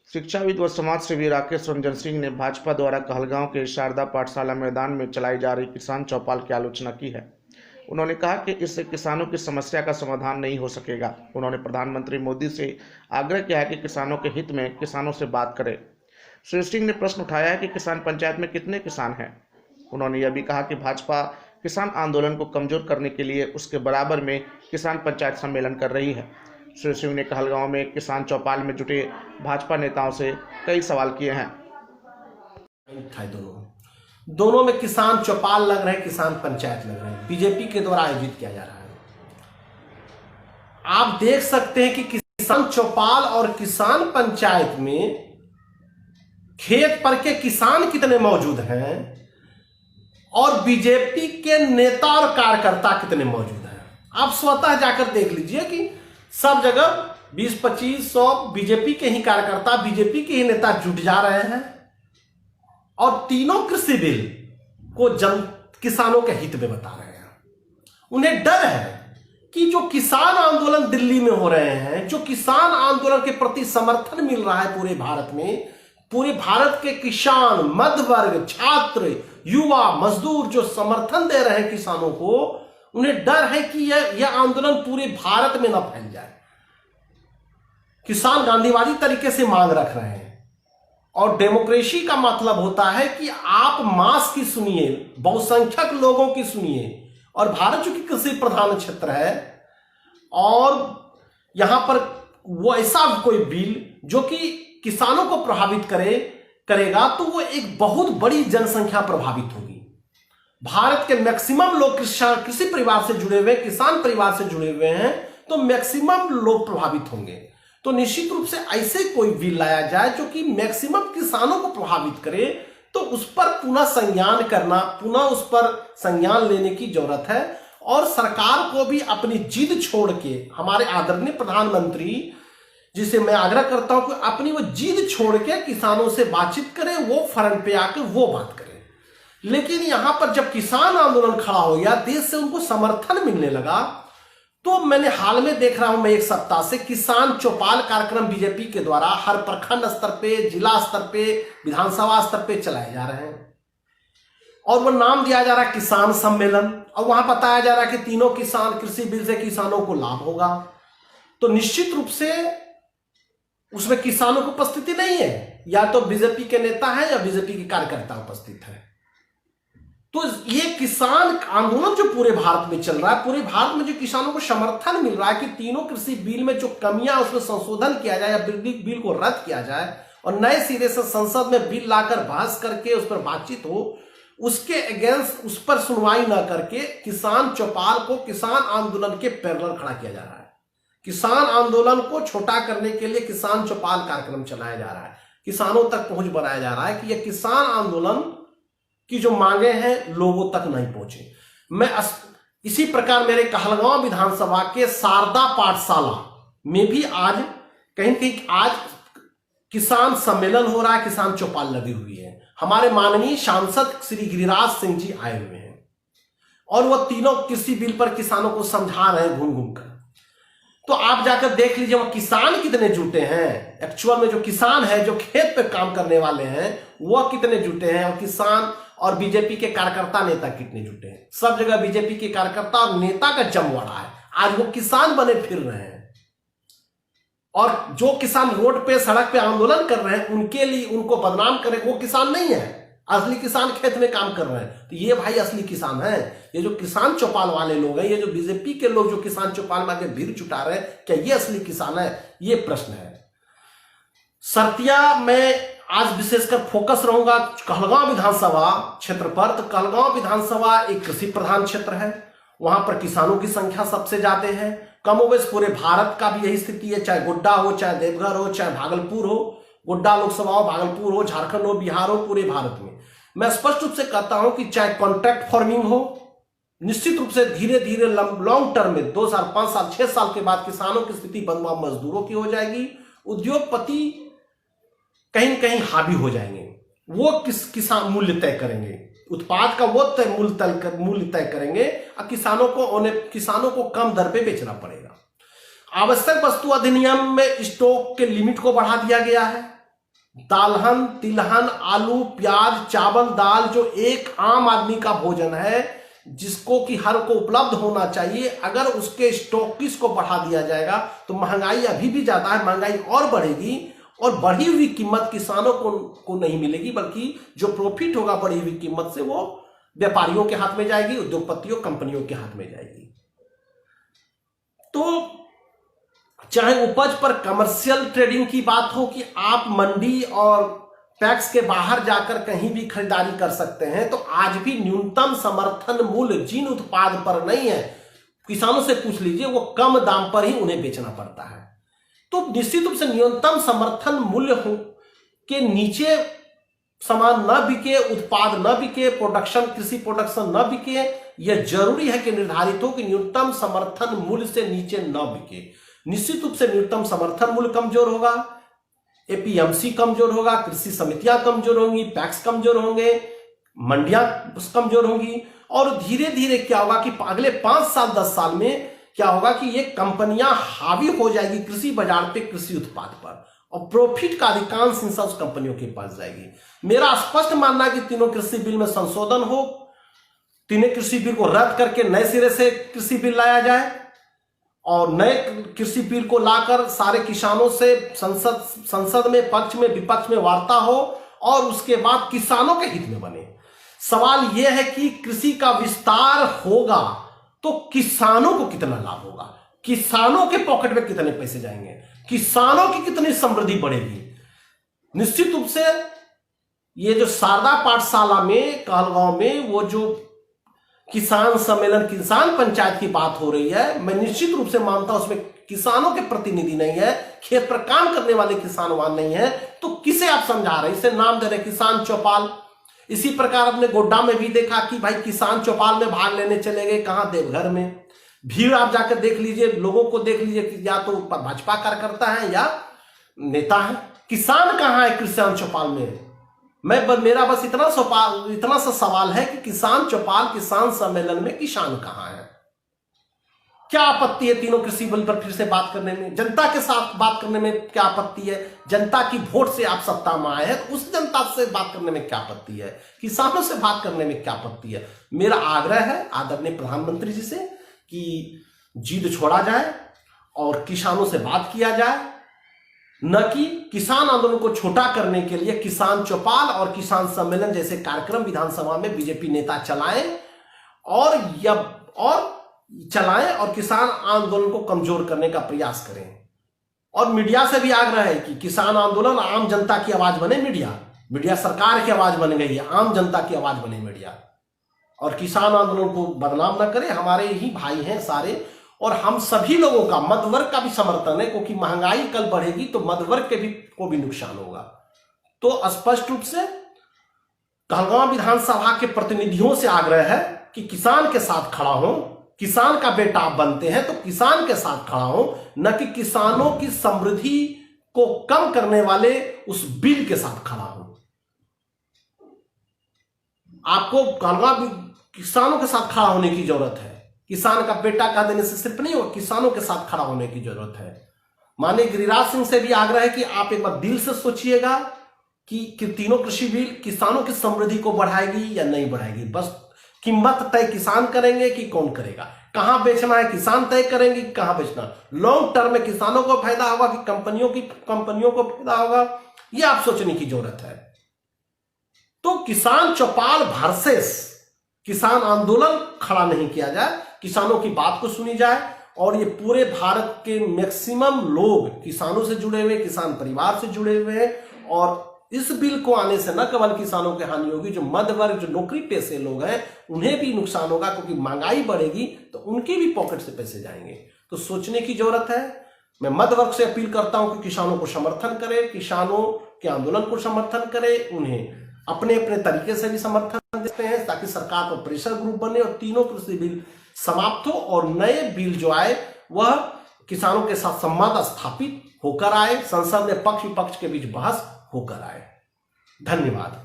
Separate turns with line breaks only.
शिक्षाविद व समाजसेवी राकेश रंजन सिंह ने भाजपा द्वारा कहलगांव के शारदा पाठशाला मैदान में चलाई जा रही किसान चौपाल की आलोचना की है। उन्होंने कहा कि इससे किसानों की समस्या का समाधान नहीं हो सकेगा। उन्होंने प्रधानमंत्री मोदी से आग्रह किया है कि किसानों के हित में किसानों से बात करें। श्री सिंह ने प्रश्न उठाया है कि किसान पंचायत में कितने किसान हैं। उन्होंने यह भी कहा कि भाजपा किसान आंदोलन को कमजोर करने के लिए उसके बराबर में किसान पंचायत सम्मेलन कर रही है। श्री सिंह ने कहलगांव में किसान चौपाल में जुटे भाजपा नेताओं से कई सवाल किए हैं।
दोनों में किसान चौपाल लग रहे हैं, किसान पंचायत लग रहे हैं, बीजेपी के द्वारा आयोजित किया जा रहा है। आप देख सकते हैं कि किसान चौपाल और किसान पंचायत में खेत पर के किसान कितने मौजूद हैं और बीजेपी के नेता और कार्यकर्ता कितने मौजूद हैं। आप स्वतः जाकर देख लीजिए कि सब जगह 20-25-100 बीजेपी के ही कार्यकर्ता, बीजेपी के ही नेता जुट जा रहे हैं और तीनों कृषि बिल को किसानों के हित में बता रहे हैं। उन्हें डर है कि जो किसान आंदोलन दिल्ली में हो रहे हैं, जो किसान आंदोलन के प्रति समर्थन मिल रहा है पूरे भारत में, पूरे भारत के किसान, मध्य वर्ग, छात्र, युवा, मजदूर जो समर्थन दे रहे हैं किसानों को, उन्हें डर है कि यह आंदोलन पूरे भारत में न फैल जाए। किसान गांधीवादी तरीके से मांग रख रहे हैं और डेमोक्रेसी का मतलब होता है कि आप मास की सुनिए, बहुसंख्यक लोगों की सुनिए। और भारत चूंकि कृषि प्रधान क्षेत्र है और यहां पर वो ऐसा कोई बिल जो कि किसानों को प्रभावित करेगा तो वो एक बहुत बड़ी जनसंख्या प्रभावित होगी। भारत के मैक्सिमम लोग कृषि परिवार से जुड़े हुए, किसान परिवार से जुड़े हुए हैं, तो मैक्सिमम लोग प्रभावित होंगे। तो निश्चित रूप से ऐसे कोई बिल लाया जाए जो कि मैक्सिमम किसानों को प्रभावित करे, तो उस पर पुनः उस पर संज्ञान लेने की जरूरत है। और सरकार को भी अपनी जिद छोड़ के, हमारे आदरणीय प्रधानमंत्री जिसे मैं आग्रह करता हूं कि अपनी वो जिद छोड़ के किसानों से बातचीत करें, वो फ्रंट पे आकर वो बात करें। लेकिन यहां पर जब किसान आंदोलन खड़ा हो गया, देश से उनको समर्थन मिलने लगा, तो मैंने हाल में देख रहा हूं, मैं एक सप्ताह से किसान चौपाल कार्यक्रम बीजेपी के द्वारा हर प्रखंड स्तर पे, जिला स्तर पे, विधानसभा स्तर पे चलाए जा रहे हैं और वो नाम दिया जा रहा है किसान सम्मेलन, और वहां बताया जा रहा है कि तीनों किसान कृषि बिल से किसानों को लाभ होगा। तो निश्चित रूप से उसमें किसानों की उपस्थिति नहीं है, या तो बीजेपी के नेता है या बीजेपी के कार्यकर्ता उपस्थित है। तो ये किसान आंदोलन जो पूरे भारत में चल रहा है, पूरे भारत में जो किसानों को समर्थन मिल रहा है कि तीनों कृषि बिल में जो कमियां उसमें संशोधन किया जाए या बिल को रद्द किया जाए और नए सिरे से संसद में बिल लाकर बहस करके उस पर बातचीत हो, उसके अगेंस्ट उस पर सुनवाई ना करके किसान चौपाल को किसान आंदोलन के पैरेलल खड़ा किया जा रहा है। किसान आंदोलन को छोटा करने के लिए किसान चौपाल कार्यक्रम चलाया जा रहा है, किसानों तक पहुंच बनाया जा रहा है कि यह किसान आंदोलन की जो मांगे हैं लोगों तक नहीं पहुंचे। मैं इसी प्रकार मेरे कहलगांव विधानसभा के शारदा पाठशाला में भी आज कहीं आज किसान सम्मेलन हो रहा है, किसान चौपाल लगी हुई है। हमारे माननीय सांसद श्री गिरिराज सिंह जी आए हुए हैं और वह तीनों कृषि बिल पर किसानों को समझा रहे हैं घूम कर। तो आप जाकर देख लीजिए वह किसान कितने जुटे हैं, एक्चुअल में जो किसान है, जो खेत पे काम करने वाले हैं, वह कितने जुटे हैं, और किसान और बीजेपी के कार्यकर्ता नेता कितने जुटे हैं। सब जगह बीजेपी के कार्यकर्ता और नेता का जमवाड़ा है। आज वो किसान बने फिर रहे हैं और जो किसान रोड पे, सड़क पे आंदोलन कर रहे हैं, उनके लिए उनको बदनाम करें, वो किसान नहीं है। असली किसान खेत में काम कर रहे हैं, तो ये भाई असली किसान है। ये जो किसान चौपाल वाले लोग हैं, ये जो बीजेपी के लोग जो किसान चौपाल में आके भीड़ जुटा रहे हैं, क्या ये असली किसान है? ये प्रश्न है। सर्तिया में आज विशेषकर फोकस रहूंगा कहलगांव विधानसभा क्षेत्र पर। तो कहलगांव विधानसभा एक कृषि प्रधान क्षेत्र है, वहां पर किसानों की संख्या सबसे ज्यादा है। कमोबेश पूरे भारत का भी यही स्थिति है, चाहे गोड्डा हो, चाहे देवघर हो, चाहे भागलपुर हो, गोड्डा लोकसभा हो, भागलपुर हो, झारखंड हो, बिहार हो, पूरे भारत में मैं स्पष्ट रूप से कहता हूं कि चाहे कॉन्ट्रैक्ट फार्मिंग हो, निश्चित रूप से धीरे धीरे लॉन्ग टर्म में 2 साल, 5 साल, 6 साल के बाद किसानों की स्थिति बंधुआ मजदूरों की हो जाएगी। उद्योगपति कहीं कहीं हावी हो जाएंगे, वो किसान मूल्य तय करेंगे, उत्पाद का वो मूल्य तय करेंगे और किसानों को कम दर पे बेचना पड़ेगा। आवश्यक वस्तु अधिनियम में स्टॉक के लिमिट को बढ़ा दिया गया है, दालहन, तिलहन, आलू, प्याज, चावल, दाल, जो एक आम आदमी का भोजन है, जिसको कि हर को उपलब्ध होना चाहिए, अगर उसके स्टॉकिस को बढ़ा दिया जाएगा तो महंगाई अभी भी ज्यादा है, महंगाई और बढ़ेगी और बढ़ी हुई कीमत किसानों को नहीं मिलेगी, बल्कि जो प्रॉफिट होगा बढ़ी हुई कीमत से वो व्यापारियों के हाथ में जाएगी, उद्योगपतियों, कंपनियों के हाथ में जाएगी। तो चाहे उपज पर कमर्शियल ट्रेडिंग की बात हो कि आप मंडी और पैक्स के बाहर जाकर कहीं भी खरीदारी कर सकते हैं, तो आज भी न्यूनतम समर्थन मूल्य जिन उत्पाद पर नहीं है, किसानों से पूछ लीजिए, वो कम दाम पर ही उन्हें बेचना पड़ता है। तो निश्चित रूप से न्यूनतम समर्थन मूल्य के नीचे सामान न बिके, उत्पाद न बिके, प्रोडक्शन, कृषि प्रोडक्शन न बिके, यह जरूरी है कि निर्धारित हो कि न्यूनतम समर्थन मूल्य से नीचे न बिके। निश्चित रूप से न्यूनतम समर्थन मूल्य कमजोर होगा, एपीएमसी कमजोर होगा, कृषि समितियां कमजोर होंगी, पैक्स कमजोर होंगे, मंडियां कमजोर होंगी, और धीरे धीरे क्या होगा कि अगले 5 साल 10 साल में क्या होगा कि ये कंपनियां हावी हो जाएगी कृषि बाजार पे, कृषि उत्पाद पर, और प्रॉफिट का अधिकांश हिस्सा उस कंपनियों के पास जाएगी। मेरा स्पष्ट मानना है कि तीनों कृषि बिल में संशोधन हो, तीनों कृषि बिल को रद्द करके नए सिरे से कृषि बिल लाया जाए, और नए कृषि बिल को लाकर सारे किसानों से संसद में पक्ष में विपक्ष में वार्ता हो, और उसके बाद किसानों के हित में बने। सवाल यह है कि कृषि का विस्तार होगा तो किसानों को कितना लाभ होगा, किसानों के पॉकेट में कितने पैसे जाएंगे, किसानों की कितनी समृद्धि बढ़ेगी। निश्चित रूप से ये जो शारदा पाठशाला में कहलगांव में वो जो किसान सम्मेलन, किसान पंचायत की बात हो रही है, मैं निश्चित रूप से मानता हूं उसमें किसानों के प्रतिनिधि नहीं है, खेत पर काम करने वाले किसान वहां नहीं है, तो किसे आप समझा रहे हैं? इसे नाम दे रहे किसान चौपाल। इसी प्रकार अपने गोड्डा में भी देखा कि भाई किसान चौपाल में भाग लेने चले गए, कहां? देवघर में। भीड़ आप जाकर देख लीजिए, लोगों को देख लीजिए कि या तो भाजपा कार्यकर्ता है या नेता है। किसान कहां है किसान चौपाल में? मेरा बस इतना सा सवाल है कि किसान चौपाल, किसान सम्मेलन में किसान कहां है? क्या आपत्ति है तीनों कृषि बिल पर फिर से बात करने में? जनता के साथ बात करने में क्या आपत्ति है? जनता की वोट से आप सत्ता में आए हैं, तो उस जनता से बात करने में क्या आपत्ति है? किसानों से बात करने में क्या आपत्ति है? मेरा आग्रह है आदरणीय प्रधानमंत्री जी से कि जिद छोड़ा जाए और किसानों से बात किया जाए, न कि किसान आंदोलन को छोटा करने के लिए किसान चौपाल और किसान सम्मेलन जैसे कार्यक्रम विधानसभा में बीजेपी नेता चलाएं और किसान आंदोलन को कमजोर करने का प्रयास करें। और मीडिया से भी आग्रह है कि किसान आंदोलन आम जनता की आवाज बने, मीडिया सरकार की आवाज बन गई है, आम जनता की आवाज बने मीडिया, और किसान आंदोलन को बदनाम न करे। हमारे ही भाई हैं सारे, और हम सभी लोगों का, मध्य वर्ग का भी समर्थन है, क्योंकि महंगाई कल बढ़ेगी तो मध्य वर्ग को भी नुकसान होगा। तो स्पष्ट रूप से कहलगांव विधानसभा के प्रतिनिधियों से आग्रह है कि किसान के साथ खड़ा हो। किसान का बेटा आप बनते हैं तो किसान के साथ खड़ा हो, न कि किसानों की समृद्धि को कम करने वाले उस बिल के साथ खड़ा हो। आपको कहलगांव किसानों के साथ खड़ा होने की जरूरत है। किसान का बेटा कह देने से सिर्फ नहीं हो, किसानों के साथ खड़ा होने की जरूरत है। माननीय गिरिराज सिंह से भी आग्रह है कि आप एक बार दिल से सोचिएगा कि तीनों कृषि बिल किसानों की समृद्धि को बढ़ाएगी या नहीं बढ़ाएगी। बस कीमत तय किसान करेंगे कि कौन करेगा, कहां बेचना है किसान तय करेंगे कि कहां बेचना। लॉन्ग टर्म में किसानों को फायदा होगा कि कंपनियों को फायदा होगा, यह आप सोचने की जरूरत है। तो किसान चौपाल वर्सेस किसान आंदोलन खड़ा नहीं किया जाए, किसानों की बात को सुनी जाए, और ये पूरे भारत के मैक्सिमम लोग किसानों से जुड़े हुए, किसान परिवार से जुड़े हुए हैं, और इस बिल को आने से न केवल किसानों की हानि होगी, जो मध्य वर्ग, जो नौकरी पेशे लोग हैं, उन्हें भी नुकसान होगा, क्योंकि महंगाई बढ़ेगी तो उनके भी पॉकेट से पैसे जाएंगे। तो सोचने की जरूरत है। मैं मध्य वर्ग से अपील करता हूं कि किसानों को समर्थन करे, किसानों के आंदोलन को समर्थन करे, उन्हें अपने अपने तरीके से भी समर्थन देते हैं, ताकि सरकार पर प्रेशर ग्रुप बने और तीनों कृषि बिल समाप्त हो, और नए बिल जो आए वह किसानों के साथ संवाद स्थापित होकर आए, संसद में पक्ष विपक्ष के बीच बहस होकर आए। धन्यवाद।